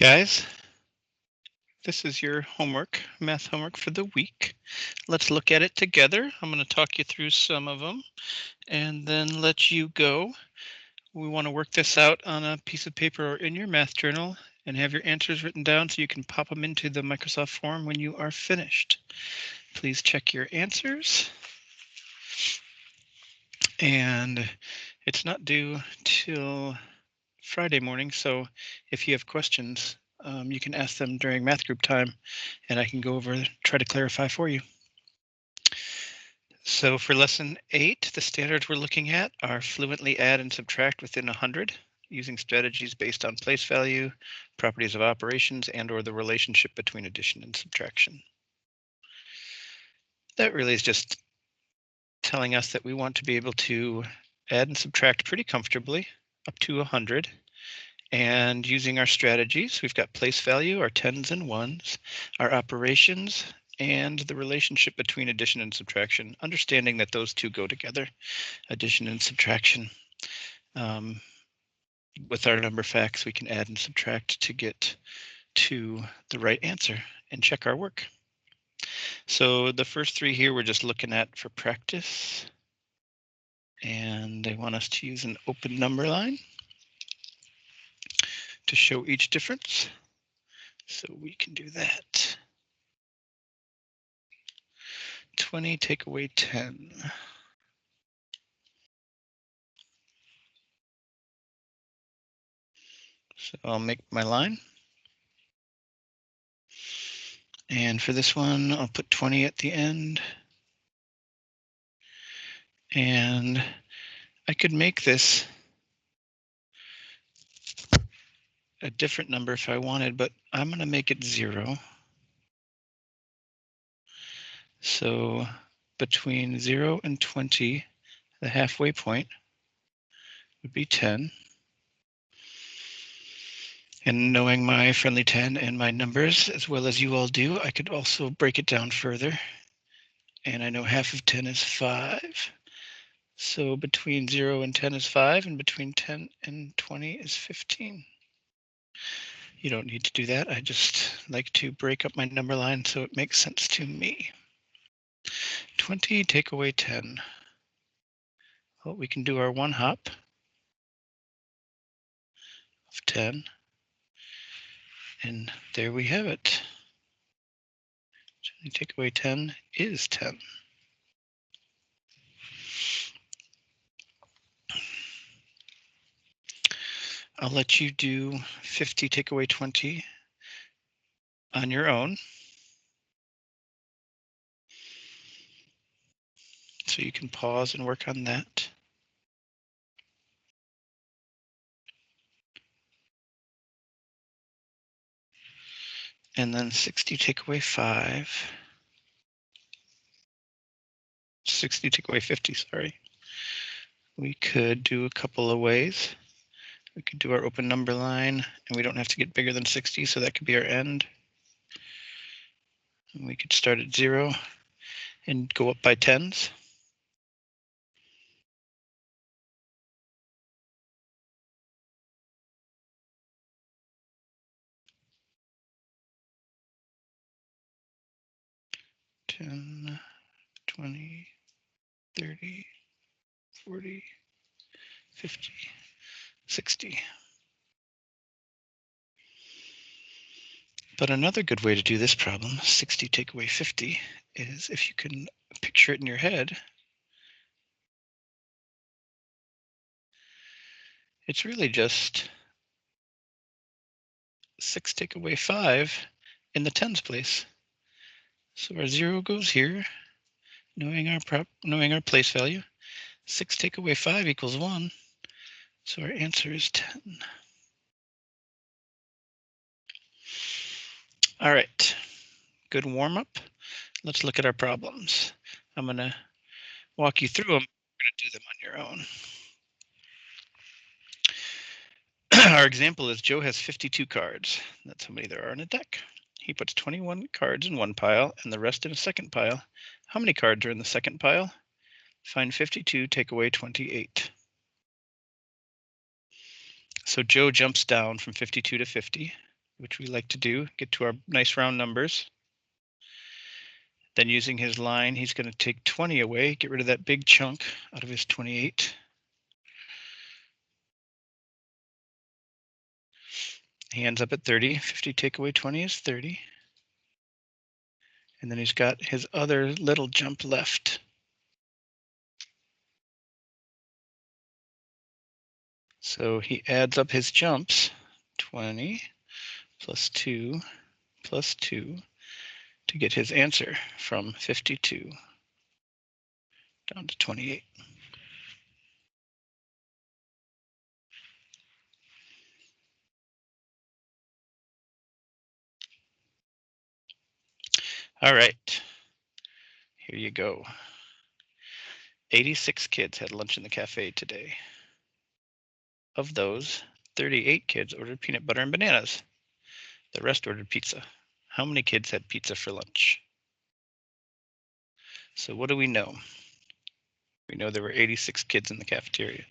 Guys, this is your homework, math homework for the week. Let's look at it together. I'm going to talk you through some of them and then let you go. We want to work this out on a piece of paper or in your math journal and have your answers written down so you can pop them into the Microsoft form when you are finished. Please check your answers. And it's not due till Friday morning, so if you have questions, you can ask them during math group time, and I can go over, try to clarify for you. So for lesson 8, the standards we're looking at are fluently add and subtract within 100, using strategies based on place value, properties of operations, and or the relationship between addition and subtraction. That really is just telling us that we want to be able to add and subtract pretty comfortably up to 100. And using our strategies, we've got place value, our tens and ones, our operations, and the relationship between addition and subtraction, understanding that those two go together, addition and subtraction. With our number facts, we can add and subtract to get to the right answer and check our work. So the first three here we're just looking at for practice. And they want us to use an open number line to show each difference. So we can do that. 20 take away 10. So I'll make my line. And for this one, I'll put 20 at the end. And I could make this a different number if I wanted, but I'm going to make it 0. So between 0 and 20, the halfway point would be 10. And knowing my friendly 10 and my numbers as well as you all do, I could also break it down further. And I know half of 10 is 5. So between 0 and 10 is 5, and between 10 and 20 is 15. You don't need to do that. I just like to break up my number line so it makes sense to me. 20 take away 10. Well, we can do our one hop of 10. And there we have it. 20 take away 10 is 10. I'll let you do 50 take away 20 on your own. So you can pause and work on that. And then 60 take away 5. 60 take away 50, sorry. We could do a couple of ways. We could do our open number line, and we don't have to get bigger than 60, so that could be our end. And we could start at 0 and go up by tens. $10, $20, $30, $40, $50, $60. But another good way to do this problem, 60 take away 50, is if you can picture it in your head, it's really just 6 take away 5 in the tens place. So our 0 goes here, knowing our place value. 6 take away 5 equals 1. So our answer is 10. All right, good warm up. Let's look at our problems. I'm going to walk you through them. You're going to do them on your own. Our example is Joe has 52 cards. That's how many there are in a deck. He puts 21 cards in one pile and the rest in a second pile. How many cards are in the second pile? Find 52, take away 28. So Joe jumps down from 52 to 50. which we like to do, get to our nice round numbers. Then using his line, he's going to take 20 away, get rid of that big chunk out of his 28. He ends up at 30. 50 take away 20 is 30. And then he's got his other little jump left. So he adds up his jumps, 20 plus 2 plus 2, to get his answer from 52 down to 28. All right, here you go. 86 kids had lunch in the cafe today. Of those, 38 kids ordered peanut butter and bananas. The rest ordered pizza. How many kids had pizza for lunch? So what do we know? We know there were 86 kids in the cafeteria.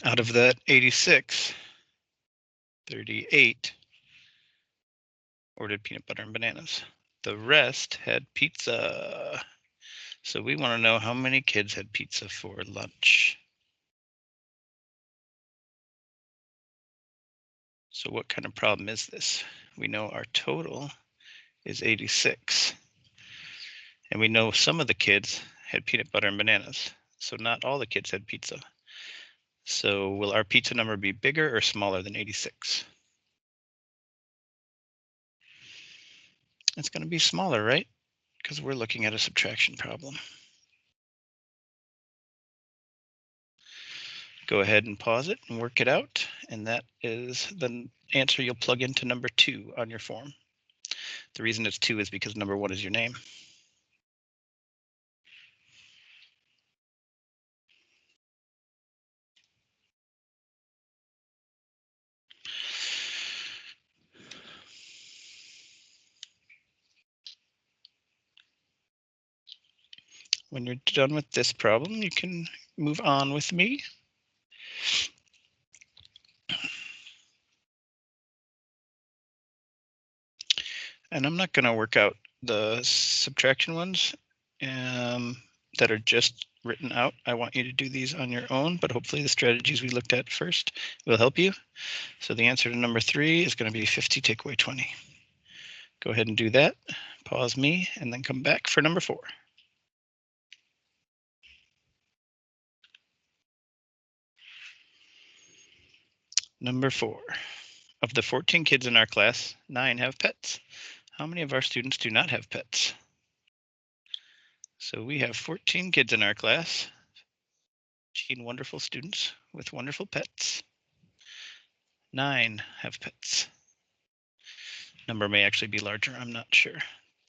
Out of that 86, 38 ordered peanut butter and bananas. The rest had pizza. So we want to know how many kids had pizza for lunch. So what kind of problem is this? We know our total is 86. And we know some of the kids had peanut butter and bananas. So not all the kids had pizza. So will our pizza number be bigger or smaller than 86? It's going to be smaller, right? Because we're looking at a subtraction problem. Go ahead and pause it and work it out. And that is the answer you'll plug into number 2 on your form. The reason it's 2 is because number 1 is your name. When you're done with this problem, you can move on with me. And I'm not going to work out the subtraction ones that are just written out. I want you to do these on your own, but hopefully the strategies we looked at first will help you. So the answer to number 3 is going to be 50 take away 20. Go ahead and do that. Pause me and then come back for number 4. Number 4. Of the 14 kids in our class, 9 have pets. How many of our students do not have pets? So we have 14 kids in our class, 14 wonderful students with wonderful pets. 9 have pets. Number may actually be larger, I'm not sure.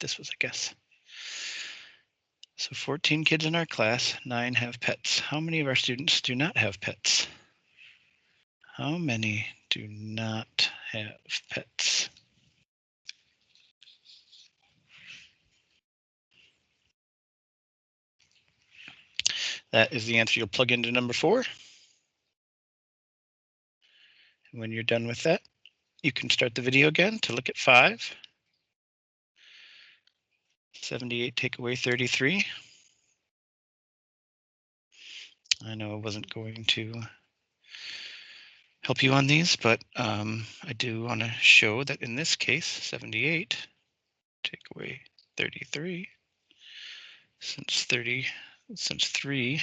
This was a guess. So 14 kids in our class, 9 have pets. How many of our students do not have pets? How many do not have pets? That is the answer you'll plug into number 4. And when you're done with that, you can start the video again to look at 5. 78 take away 33. I know I wasn't going to help you on these, but I do want to show that in this case, 78 take away 33, since 3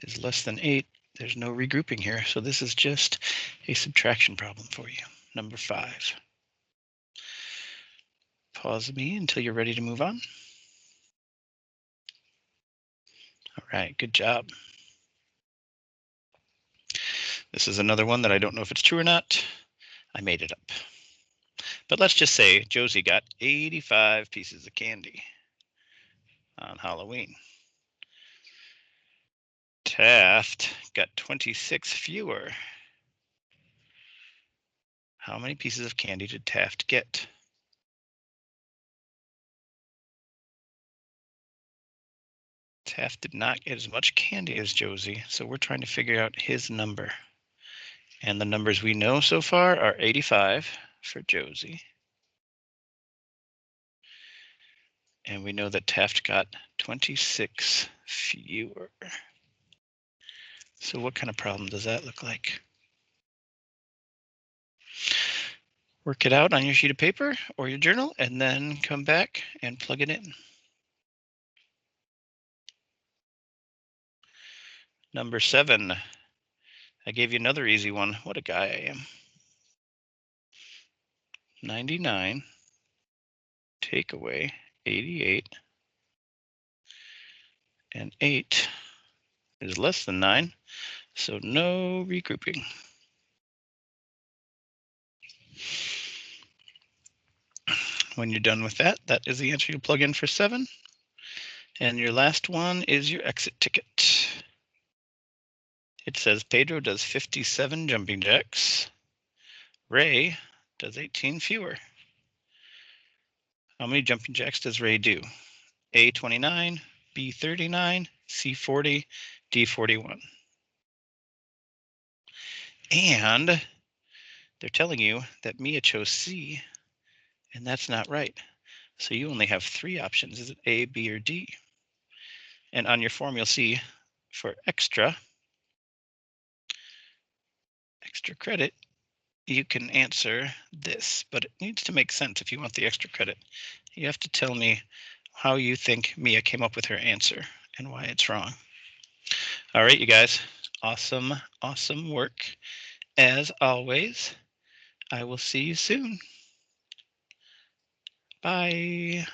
is less than 8, there's no regrouping here. So this is just a subtraction problem for you. Number 5. Pause me until you're ready to move on. All right, good job. This is another one that I don't know if it's true or not. I made it up. But let's just say Josie got 85 pieces of candy on Halloween. Taft got 26 fewer. How many pieces of candy did Taft get? Taft did not get as much candy as Josie, so we're trying to figure out his number. And the numbers we know so far are 85 for Josie. And we know that Taft got 26 fewer. So what kind of problem does that look like? Work it out on your sheet of paper or your journal, and then come back and plug it in. Number 7. I gave you another easy one. What a guy I am. 99, take away 88, and 8 is less than 9, so no regrouping. When you're done with that, that is the answer you plug in for 7. And your last one is your exit ticket. It says Pedro does 57 jumping jacks. Ray does 18 fewer. How many jumping jacks does Ray do? A 29, B 39, C 40, D 41. And they're telling you that Mia chose C, and that's not right. So you only have 3 options. Is it A, B, or D? And on your form, you'll see for extra credit, you can answer this, but it needs to make sense if you want the extra credit. You have to tell me how you think Mia came up with her answer and why it's wrong. All right, you guys, awesome work. As always, I will see you soon. Bye.